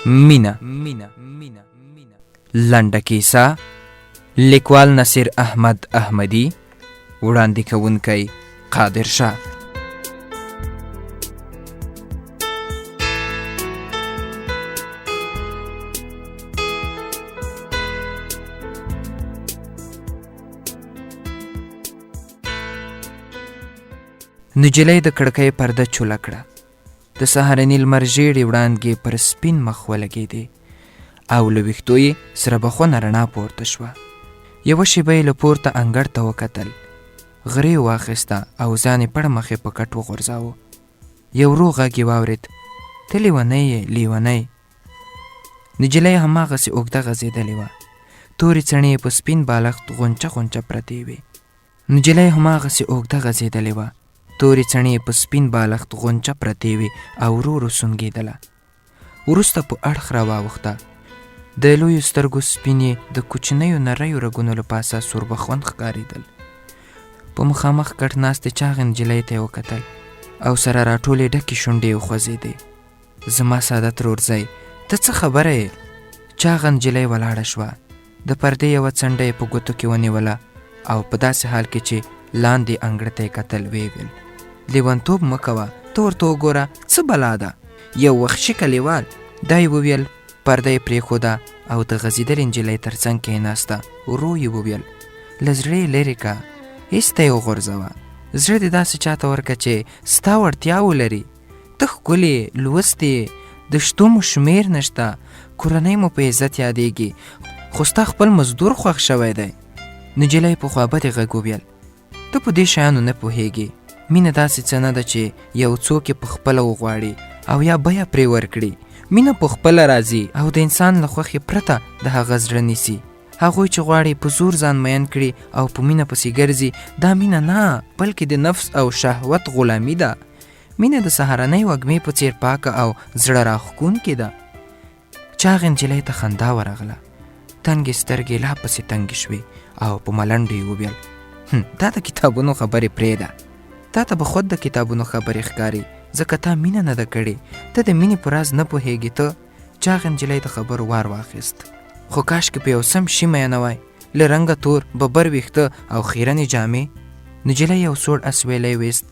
مینه لنډه کیسه، لیکوال نصیر احمد احمدی، وړاندې کوونکی قادر شاه. نجلۍ د کړکۍ پرده چوله کړه. د سهارني لمر ژیړې وړانګې پر سپین مخ ولګېدې او له ویښتو یې سره بخونه رڼا پورته شوه. یوه شېبه یې له پورته انګړ ته وکتل، غرې واخیسته او ځان یې پړ مخې په کټ وغورځاوه. یو ورو غږ یې واورېد: ته لیونی یې، لیونی. نجلۍ هماغسې اوږده غځېدلې وه، تورې څڼې یې په سپین بالښت غونچه غونچه پرتې وې. تورې څڼې په سپین بالښت غونچه پرتې وې او ورو ورو سونګېدله. وروسته په اړخ راواوښته. د لویو سترګو سپین یې د کوچنیو نریو رګونو له پاسه سوربخون ښکارېدل. په مخامخ کټ ناستې چاغې نجلۍ ته یې وکتل او سره راټولې ډکې شونډې یې وخوځېدې. زما ساده ترورځی، ته څه خبره یې؟ چاغه نجلۍ ولاړه شوه. د پردې یوه څنډه یې په ګوتو کې ونیوله او په داسې حال کې چې لاندې انګړ ته یې کتل ویې ویل: لیونتوب مه کوه، ته ورته وګوره څه بلا ده. یو وحشي کلیوال. دا یې وویل. پرده یې پرېښوده او د غځېدلې نجلۍ تر څنګ کېناسته. ورو یې وویل: له زړه یې لرې که، هېڅ ته یې وغورځوه. زړه دې داسې چاته ورکه چې ستا وړتیا ولري. ته ښکلې، لوستې، د شتو مو شمېر نشته، کورنۍ مو په عزت یادېږي، خو ستا خپل مزدور خوښ شوی دی. نجلۍ په خوابدې غږ وویل: ته په دې شیانو نه پوهېږې. مینه داسې څه نه ده چې یو څوک یې په خپله وغواړي او یا بیه پرې ورکړي. مینه په خپله راځي او د انسان له خوښې پرته د هغه زړه نیسي. هغوی چې غواړي په زور ځان مین کړي او په مینه پسې ګرځي، دا مینه نه، بلکې د نفس او شهوت غلامي ده. مینه د سهارنۍ وږمې په څېر پاکه او زړه راښکونکې ده. چاغې نجلۍ ته خندا ورغله. تنګې سترګې لا پسې تنګې شوې او په ملنډو یې وویل: دا د کتابونو خبرې پرېږده. تا ته به خود د کتابونو خبرې ښکاري، ځکه تا مینه نه ده کړې. ته د مینې په راز نه پوهېږې. ته چاغې نجلۍ د خبرو وار واخیست. خو کاشکې په یو سم شي میینه وای، له رنګه تور، ببر ویښته او خیرنې جامې. نجلۍ یو سوړ اسویلی ویست،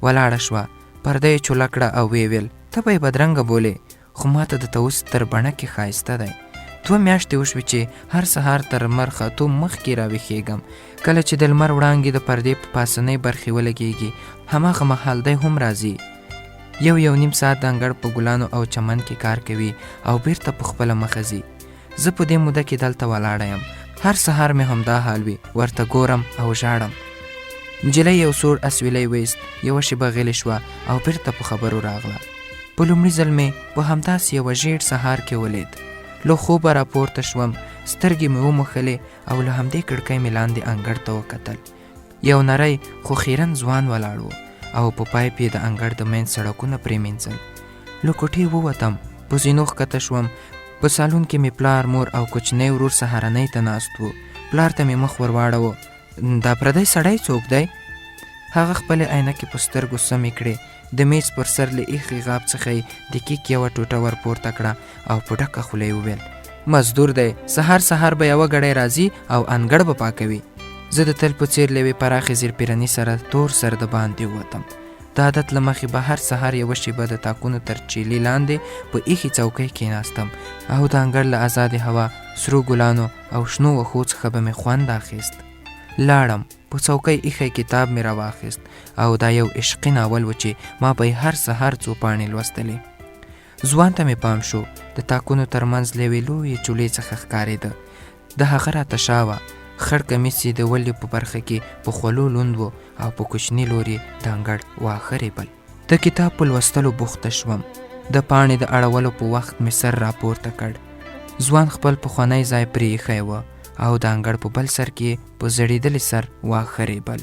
ولاړه شوه. پرده یې چوله کړه او ویې ویل: ته به یې بدرنګه بولې، خو ما ته د اوس تر بڼکې ښایسته دی. 2 میاشتې وشوې چې هر سهار تر لمر ختو مخکې راویښېږم. کله چې د لمر وړانګې د پردې په پاسنۍ برخې ولګېږي، هماغه مهال دی هم راځي. یو نیم ساعت د انګړ په ګلانو او چمن کې کار کوي او بیرته په خپله مخه ځي. زه په دې موده کې دلته ولاړه یم. هر سهار مې همدا حال وي، ورته ګورم او ژاړم. نجلۍ یو سوړ اسویلی ویست، یوه شېبه غلې شوه او بیرته په خبرو راغله. په لومړي ځل مې په همداسې یوه ژیړ سهار کې ولید. له خوبه راپورته شوم، سترګې مې وموښلې او له همدې کړکۍ مې لاندې انګړ ته وکتل. یو نری خو خیرن ځوان ولاړ و او په پایپ یې د انګړ د منځ سړکونه پرېمینځل. له کوټې ووتم، په زینو ښکته شوم. په سالون کې مې پلار، مور او کوچنی ورور سهارنۍ ته ناست و. پلار ته مې مخ ور واړوه: دا پردی سړی څوک دی؟ هغه خپلې عینکې په سترګو سمې کړې. د میز پر سر له ایښې غاب څخه یې د کیک یوه ټوټه ور پورته کړه او په ډکه خوله یې وویل: مزدور دی، سهار سهار به یوه ګړی راځي او انګړ به پاکوي. زه د تل په څېر له یوې پراخې زیرپیرني سره تور سر د باندې ووتم. د عادت له مخې به هر سهار یوه شېبه د تاکونو تر چیلي لاندې په ایښې چوکۍ کېناستم او د انګړ له ازادې هوا، سرو ګلانو او شنو وښو څخه به مې خوند اخیست. لاړم، په چوکۍ ایښی کتاب مې راواخیست او دا یو عشقي ناول و چې ما به یې هر سهار څو پاڼې لوستلې. ځوان ته مې پام شو، د تاکونو ترمنځ له یوې لویې چولې څخه ښکارېده. د هغه راته شا وه. خړ کمیس یې د ولې په برخه کې په خولو لوند و او په کوچني لور یې د انګړ واښه ریبل. د کتاب په لوستلو بوخته شوم. د پاڼې د اړولو په وخت مې سر راپورته کړ. ځوان خپل پخوانی ځای پرې ایښی و او د انګړ په بل سر کې په زړېدلي سر واښه ریبل.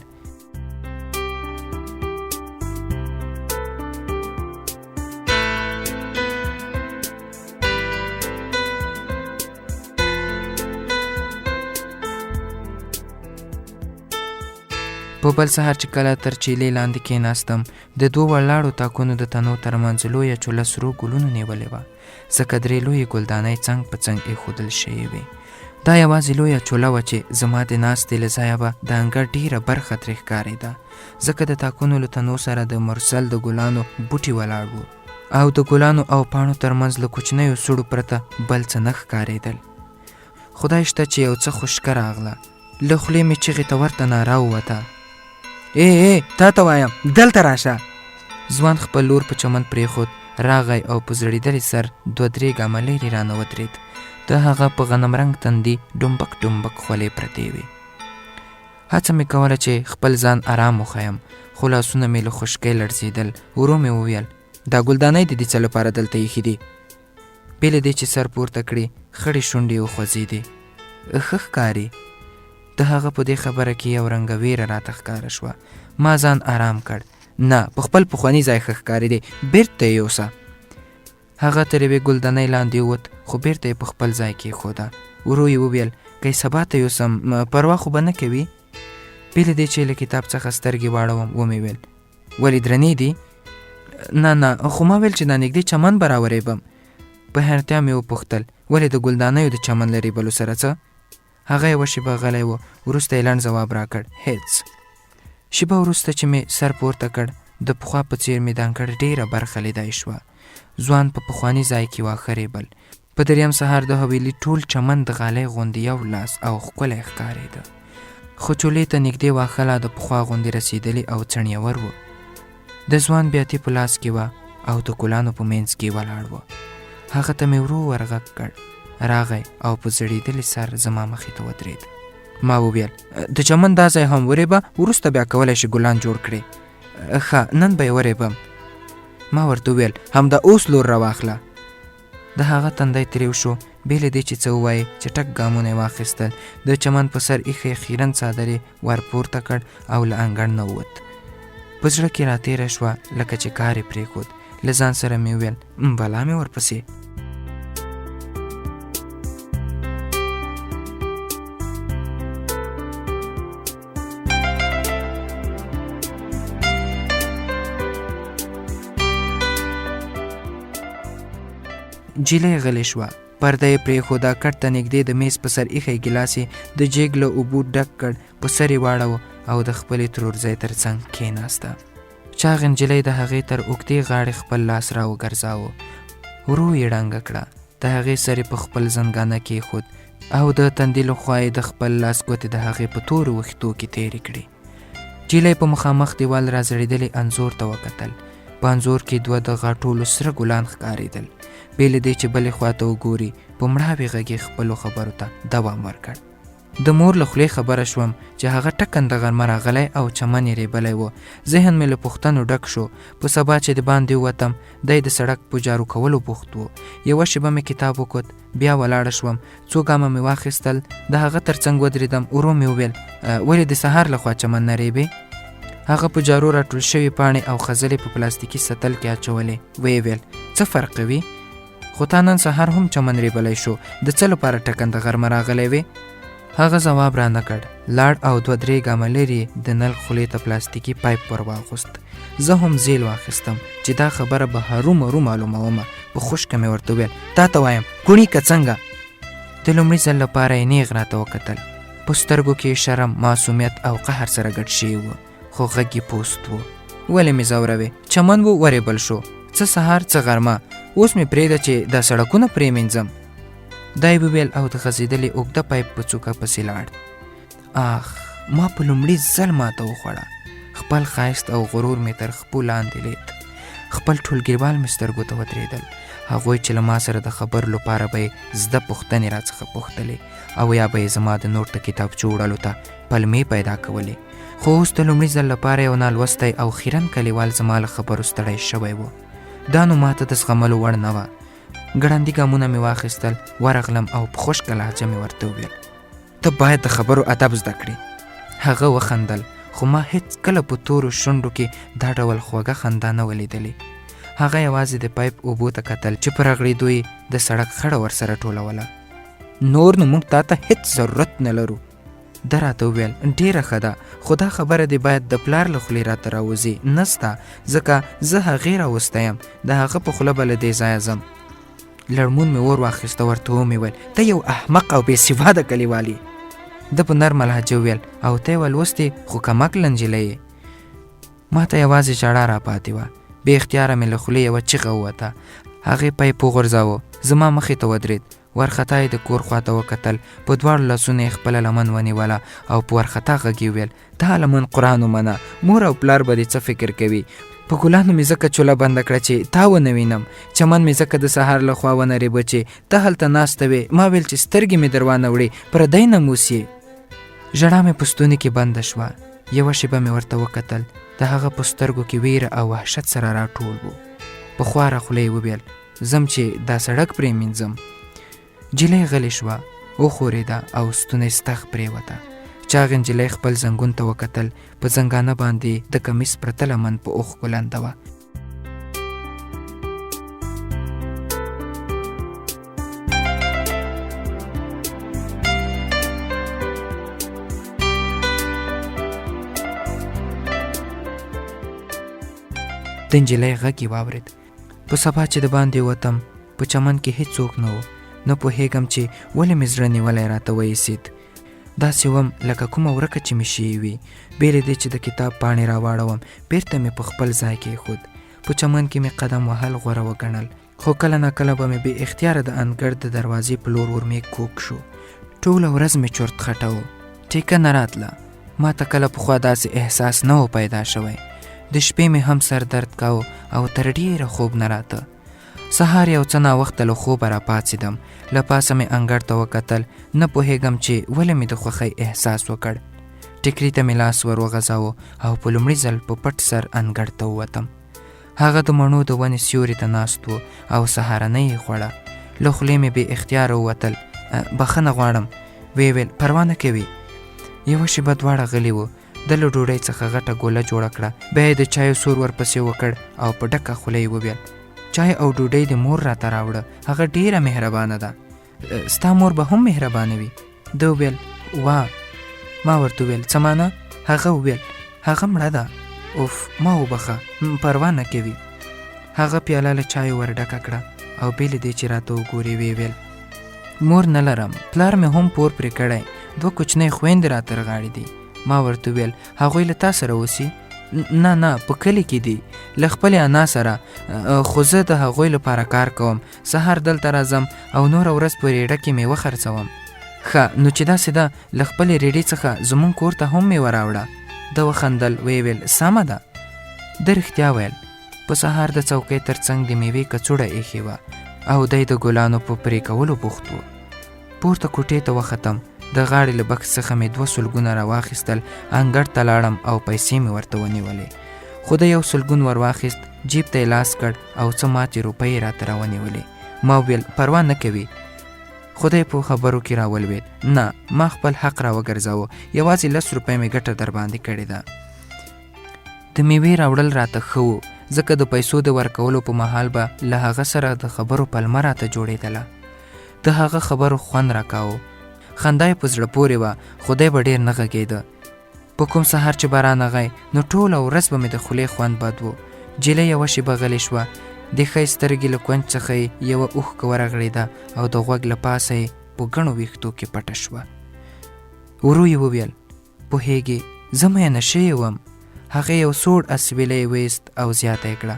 په بل سهار چې کله تر چیلې لاندې کېناستم د دوو ولاړو تاکونو د تنو ترمنځ لویه چوله سرو ګلونو نیولې وه، ځکه 3 لویې ګلدانۍ څنګ په څنګ ایښودل شوې وې. دا یوازې لویه چوله وه چې زما د ناستې له ځایه به د انګړ ډېره برخه ترې ښکارېده، ځکه د تاکونو له تنو سره د مرسل د ګلانو بوټي ولاړ وو او د ګلانو او پاڼو ترمنځ له کوچنیو سوړو پرته بل څه نه ښکارېدل. خدای شته چې یو څه خوشکه راغله، له خولې مې چغې ته ورته ناره ووته: ای تا ته وایم دلته راشه. ځوان خپل لور په چمن پرېښود، راغی او په زړېدلي سر 2-3 ګامه لرې رانه ودرېد. د هغه په غنم رنګ تندي ډومبک ډومبک خولې پرتې وې. هڅه مې کوله چې خپل ځان آرام وښیم، خو لاسونه مې له خشکۍ لړزېدل. ورو مې وویل: دا ګلدانۍ د دې څه لپاره دلته ایښي دي؟ بې له دې چې سر پورته کړي خړې شونډې وخوځېدې. ښه ښکاري. د هغه په دې خبره کې یو رنګه ویره راته ښکاره شوه. ما ځان آرام کړ. نه، په خپل پخواني ځای ښه ښکارېدې، بېرته یې یوسه. هغه تر یوې ګلدانۍ لاندې ووت، خو بېرته یې په خپل ځای کېښوده. ورو یې وویل: که یې سبا ته یوسم پروا خو به نه کوي؟ بې له دې چې له کتاب څخه سترګې واړوم ومې ویل: ولې درنې دي؟ نه، خو ما ویل چې دا نږدې چمن به راورېبم. په حیرتیا مې وپوښتل: ولې د ګلدانیو د چمن له ریبلو سره څه؟ هغه یوه شېبه غلی و، وروسته یې لنډ ځواب راکړ: هېڅ. شېبه وروسته چې مې سر پورته کړ، د پخوا په څېر مې د انګړ ډېره برخه لیدای شوه. ځوان په پخواني ځای کې واښه ریبل. په 3م سهار د حویلي ټول چمن د غالۍ غوندې یو لاس او ښکلی ښکارېده، خو چولې ته نږدې واښه لا د پخوا غوندې رسېدلي او څڼیور وو. د ځوان بیاتي په لاس کې وه او د ګلانو په منځ کې ولاړ و. هغه ته مې ورو ورغږ کړ. راغی او په زړېدلي سر زما مخې ته ودرېد. ما وویل: د چمن دا ځای هم ورېبه، وروسته بیا کولی شي ګلان جوړ کړې. ښه، نن به یې ورېبم. ما ورته وویل: همدا اوس لور راواخله. د هغه تندی تریو شو. بې له دې چې څه ووایي چټک ګامونه یې واخیستل. د چمن په سر ایښی خیرن څادر یې ور پورته کړ او له انګړ نه ووت. په زړه کې راتېره شوه لکه چې کار یې پرېښود. له ځان سره مې وویل: بلا مې ورپسې. جیلۍ غلې شوه. پرده یې پرېښوده. کټ ته نږدې د میز په سر ایښی ګیلاس یې د جېګ له اوبو ډک کړ، په سر یې واړوه او د خپلې ترورزۍ تر څنګ کېناسته. چاغې نجلۍ د هغې تر اوږدې غاړې خپل لاس را وګرځاوه. ورو یې ړنګه کړه. د هغې سر یې په خپل زنګانه کېښود او د تندي له خوا یې د خپل لاس ګوتې د هغې په تورو ویښتو کې تېرې کړې. جیلۍ په مخامخ دیوال را زړېدلې انځور ته وکتل. په انځور کې 2 د غاټولو سره ګلان ښکارېدل. بې له دې چې بلې خواته وګوري، په مړاوې غږ یې خپلو خبرو ته دوام ورکړ. د مور له خولې خبره شوم چې هغه ټکنده غرمه راغلی او چمن یې ریبلی و. ذهن مې له پوښتنو ډک شو. په سبا چې د باندې ووتم، دی د سړک په جارو کولو بوخت و. یوه شېبه مې کتاب وکوت، بیا ولاړه شوم. 2 ګامه مې واخیستل، د هغه تر څنګ ودرېدم. ورو مې وویل: ولې د سهار لخوا چمن نه ریبې؟ هغه په جارو راټول شوي پاڼې او خځلې په پلاستیکي سطل کې اچولې. ویې ویل: څه فرق وي؟ خو تا نن سهار هم چمن ریبلی شو، د څه لپاره ټکنده غرمه راغلی وې؟ هغه ځواب را نه کړ. لاړ او 2-3 ګامه لرې د نل خولې ته پلاستیکي پایپ ور واغوست. زه هم زیل واخیستم چې دا خبره به هرومرو معلومومه. په خوشکه مې ورته وویل: تا ته وایم کوڼي که څنګه؟ د لومړي ځل لپاره یې نیغ راته وکتل. په سترګو کې شرم، معصومیت او قهر سره ګډ شوي و، خو غږ یې پوست و. ولې مې ځوروې؟ چمن و ورېبل شو، څه سهار څه غرمه، اوس مې پرېږده چې دا سړکونه پرې مینځم. دا یې وویل او د غځېدلې اوږده پایپ په څوکه پسې لاړ. آخ، ما په لومړي ځل ماته وخوړه. خپل ښایست او غرور مې تر خپو لاندې لید. خپل ټولګیوال مې سترګو ته ودرېدل. هغوی چې له ما سره د خبرو لپاره به یې زده پوښتنې راڅخه پوښتلې او یا به یې زما د نوټ د کتابچو وړلو ته پلمې پیدا کولې. خو اوس د لومړي ځل لپاره یو نالوستی او خیرن کلیوال زما له خبرو ستړی شوی و. دا نو ماته د زغملو وړ نه وه. ګړندي ګامونه مې واخیستل، ورغلم او په خشکه لهجه مې ورته وویل: ته باید د خبرو ادب زده کړې. هغه وخندل، خو ما هېڅ کله په تورو شونډو کې دا ډول خوږه خندا نه ولیدلې. هغه یوازې د پایپ اوبو ته کتل چې په رغړېدو یې د سړک خړه ورسره ټولوله. نور نو موږ تا ته هېڅ ضرورت نه لرو. ده راته وویل ډېره ښه ده، خو دا خبره دې باید د پلار له خولې راته راوځي نه ستا، ځکه زه هغې راوستی یم، د هغه په خوله به له دې ځایه ځم. لړمون مې ور واخیسته، ورته ومې ویل ته یو احمق او بې سواده کلیوالي. ده په نرمه لهجه وویل او ته یې ولوستې خو کمکله نجلۍ یې. ما ته یوازې ژړا را پاتې وه. بې اختیاره مې له خولې یوه چیغه ووته. هغې پیپ وغورځاوه، زما مخې ته ودرېد. ورخطا یې د کور خواته وکتل، په دواړو لاسونو یې خپله لمن ونیوله او په ورخطا غږ یې وویل دا لمن قرآن ومنه، مور او پلار به دې څه فکر کوي. په ګلانو مې ځکه چوله بنده کړه چې تا ونه وینم، چمن مې ځکه د سهار له خوا ونریبه چې ته هلته ناسته وې. ما ویل چې سترګې مې در وانه وړې، پردی ناموس یې. ژړا مې په ستوني کې بنده شوه. یوه شېبه مې ورته وکتل، د هغه په سترګو کې ویره او وحشت سره راټول و. په خواره خوله یې وویل ځم چې دا سړک پرې مینځم. نجلۍ غلې شوه، وښورېده او ستونی ستغ پرېوته. چاغې نجلۍ خپل زنګون ته وکتل، په زنګانه باندې د کمیس پرته لمن په اوښکو لنده وه. د نجلۍ غږ یې واورېد. په سبا چې د باندې وتم، په چمن کې هېڅوک نه و. نه پوهېږم چې ولې مې زړه نیولی راته وایسېد. داسې وم لکه کومه ورکه چې مې شوې وي. بېلې دې چې د کتاب پاڼې راواړوم، بېرته مې په خپل ځای کېښود. په چمن کې مې قدم وهل غوره وګڼل، خو کله ناکله به مې بې اختیاره د انګړ د دروازې په لور ورمېږ کوږ شو. ټوله ورځ مې چرت خټه و، ټیکه نه راتله. ما ته کله پخوا داسې احساس نه و پیدا شوی. د شپې مې هم سر درد کاوه او تر ډېره خوب نه راته. سهار یو څه ناوخته له خوبه را پاڅېدم. له پاسه مې انګړ ته وکتل. نه پوهېږم چې ولې مې د خوښۍ احساس وکړ. ټیکري ته مې لاس ور وغځاوه او په لومړي ځل په پټ سر انګړ ته ووتم. هغه د مڼو د ونې سیوري ته ناست و او سهارنۍ یې خوړه. له خولې مې بې اختیاره ووتل بخښنه غواړم. ویې ویل پروا نه کوي. یوه شېبه دواړه غلي وو. ده له ډوډۍ څخه غټه ګوله جوړه کړه، بیا یې د چایو سور ورپسې وکړ او په ډکه خوله یې وویل چای او ډوډۍ د مور راته راوړه، هغه ډېره مهربانه ده. ستا مور به هم مهربانه وي. ده وویل وا. ما ورته وویل څه معنا؟ هغه وویل هغه مړه ده. اوف ما وبخه، پروا نه کوي. هغه پیاله له چایو ور ډکه کړه او بېلې دې چې راته وګورې ویې ویل مور نه لرم، پلار مې هم پور پرې کړی، 2 کوچنۍ خویندې راته رغاړې دي. ما ورته ویل هغوی له تا سره اوسي؟ نه په کلي کې دي له خپلې انا سره، خو زه د هغوی لپاره کار کوم. سهار دلته راځم او نوره ورځ په ریډه کې میوه خرڅوم. ښه نو چې داسې ده له خپلې ریډې څخه زموږ کور ته هم میوه راوړه. ده وخندل، ویې ویل سمه ده. ده رښتیا ویل. په سهار د څوکۍ تر څنګ د میوې کڅوړه ایښې وه او دی د ګلانو په پرې کولو بوخت و. پورته کوټې ته وختم. د غاړې له بکس څخه مې 2 سلګونه راواخیستل. انګړ ته لاړم او پیسې مې ورته ونیولې. خو د 1 سلګون ور واخیست، جیب ته یې لاس کړ او څه ماتې روپۍ یې راته راونیولې. ما وویل پروا نه کوي. خدای په خبرو کې راولوید. نه ما خپل حق راوګرځاوه، یوازې 10 روپۍ مې ګټه در باندې کړې ده. د میوې راوړل راته ښه و، ځکه د پیسو د ورکولو په مهال به له هغه سره د خبرو پلمه راته جوړېدله. د هغه خبرو خوند راکاوه. خندا یې په زړه پورې وه، خدای به ډېر نه غږېده. په کوم سهار چې باران راغی نو ټوله ورځ به مې د خولې خوند بد و. نجلۍ یوه شېبه غلې شوه. د ښۍ سترګې له کونج څخه یې یوه اوښکه ورغړېده او د غوږ له پاسه یې په ګڼو ویښتو کې پټه شوه. ورو یې وویل پوهېږې زه میینه شوې وم. هغې یو سوړ اسویلی یې ویست او زیاته یې کړه.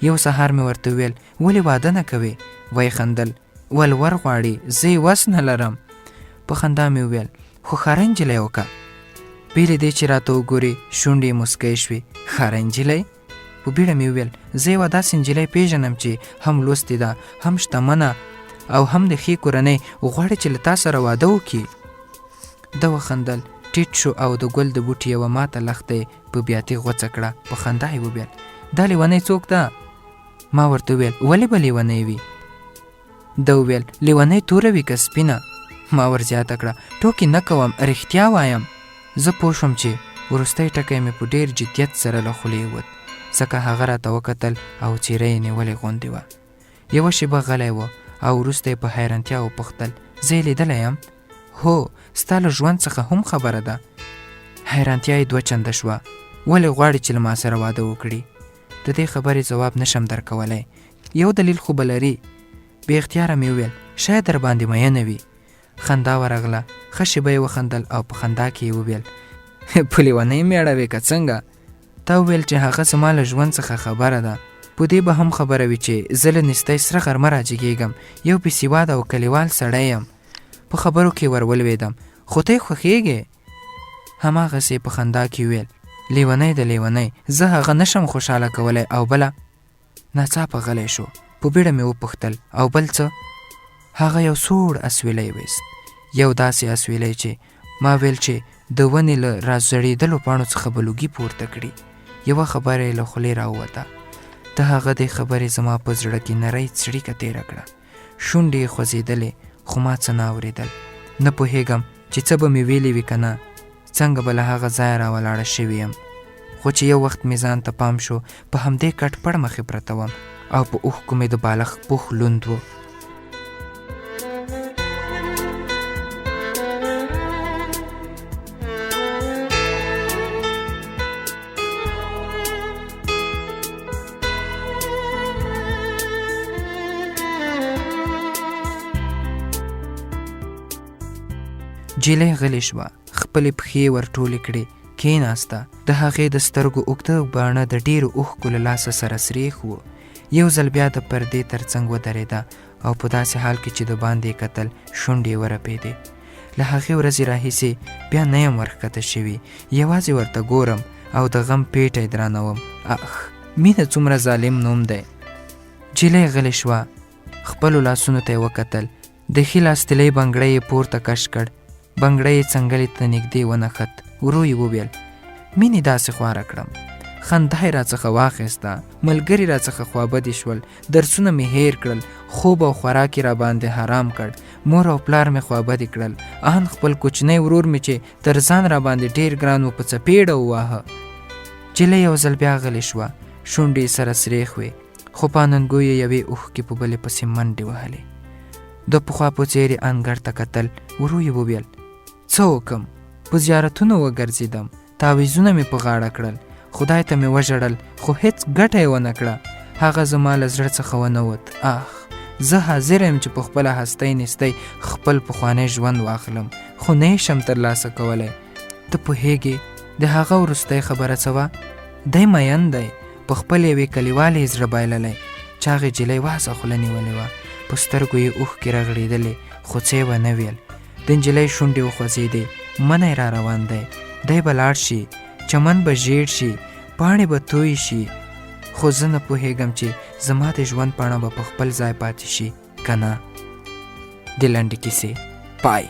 یو سهار مې ورته وویل ولې واده نه کوې؟ وایي خندل ولور غواړي، زه یې وس نه لرم. په خندا مې وویل خو ښاره نجلۍ وکړه. بېلې دې چې راته وګورې شونډې یې موسکی شوې. ښاره نجلۍ؟ په بیړه مې وویل زه یوه داسې نجلۍ پېژنم چې هم لوستې ده، هم شتمنه او هم د ښې کورنۍ، غواړي چې له تا سره واده وکړي. ده وخندل، ټیټ شو او د ګل د بوټي یوه ماته لښته یې په بیاتي غوڅه کړه. په خندا یې وویل دا لیونۍ څوک ده؟ ما ورته وویل ولې به لیونۍ وي؟ ده وویل لیونۍ توره وي که سپینه؟ ما ور زیاته کړه ټوکې نه کوم، رښتیا وایم. زه پوه شوم چې وروستی ټکی مې په ډېر جدیت سره له خولې ووت، ځکه هغه راته وکتل او څېره یې نیولې غوندې وه. یوه شېبه غلی و او وروسته یې په حیرانتیا وپوښتل زه یې لیدلی یم؟ هو ستا له ژوند څخه هم خبره ده. حیرانتیا یې 2 چنده شوه. ولې غواړي چې له ما سره واده وکړي؟ د دې خبرې ځواب نشم درکولی. یو دلیل خو به لري. بې اختیاره مې وویل شاید در باندې مینه وي. خندا ورغله. ښه شېبه یې وخندل او په خندا کې یې وویل په لیونۍ مې اړوې که څنګه؟ تا وویل چې هغه زما له ژوند څخه خبره ده. په دې به هم خبره وي چې زه له نستۍ سره غرمه راجګېږم. یو بېسواده او کلیوال سړی یم. په خبرو کې ور ولوېدم. خو ته یې خوښېږې؟ هماغسې په خندا کې وویل لیونۍ د لیونۍ، زه هغه نشم خوشحاله کولی. او بله؟ ناڅاپه غلی شو. په بیړه مې وپوښتل او بل څه؟ هغه یو سوړ اسویلی ویست. یو داسې اسویلی چې ما ویل چې د ونې له رازړېدلو پاڼو څخه به لوګي پورته کړي. یوه خبره یې له خولې راووته. د هغه دې خبرې زما په زړه کې نری څړیکه تېره کړه. شونډې یې خوځېدلې خو ما څه نه اورېدل. نه پوهېږم چې څه به مې ویلي وي که نه. څنګه به له هغه ځایه راولاړه شوې یم. خو چې یو وخت مې ځان ته پام شو په همدې کټ پړ مخې پرته وم او په اوښکو مې د بالښت پوښ لوند و. جیلۍ غلې شوه. خپلې پښې ورټولې کړې. کېناسته. د هغې د سترګو اوږده باڼه د ډېرو اوښکو له لاسه سره سرېښ و. یو ځل بیا د پردې تر څنګ ودرېده او په داسې حال کې چې د باندې یې کتل شونډې یې ورپېدې. له هغې ورځې راهیسې بیا نه یم ورښکته شوي. یوازې ورته ګورم او د غم پیټی درانوم. اخ مینه څومره ظالم نوم دی. جیلۍ غلې شوه. خپلو لاسونو ته یې وکتل. د ښي لاس طلۍ بنګړی یې پورته کش کړ. بنګړی یې څنګلې ته نږدې ونښت. ورو یې وویل مینې داسې خواره کړم. خندا یې راڅخه واخیسته. ملګري راڅخه خوابدي شول. درسونه مې هیر کړل. خوب او خوراک یې راباندې حرام کړ. مور او پلار مې خوابدي کړل. ان خپل کوچنی ورور مې چې تر ځان راباندې ډېر ګران و په څپېړه وواهه. جیلۍ یو ځل بیا غلې شوه. شونډې یې سره سرېښ وې خو په اننګو یې یوې اوښکې په بلې پسې منډې وهلې. د پخوا په څېر یې انګړ ته کتل. ورو یې وویل څه وکم؟ په زیارتونو وګرځېدم. تعویذونه مې په غاړه کړل. خدای ته مې وژړل خو هېڅ ګټه یې ونه کړه. هغه زما له زړه څخه ونه وت. اخ زه حاضر یم چې په خپله هستۍ نستۍ خپل پخوانی ژوند واخلم خو نه یې شم ترلاسه کولی. ته پوهېږې د هغه وروستی خبره څه وه؟ دی مین دی. په خپل یوې کلیوالې یې زړه بایللی. چاغې جیلۍ واسه خوله نیولې وه. په سترګو یې اوښکې رغړېدلې خو څه یې ونه ویل. د نجلۍ شونډې وخوځېدې. منی را روان دی. دی به لاړ شي. چمن به ژیړ شي. پاڼې به توی شي. خو زه نه پوهېږم چې زما د ژوند پاڼه به په خپل ځای پاتې شي که نه. د لنډې کیسې پای.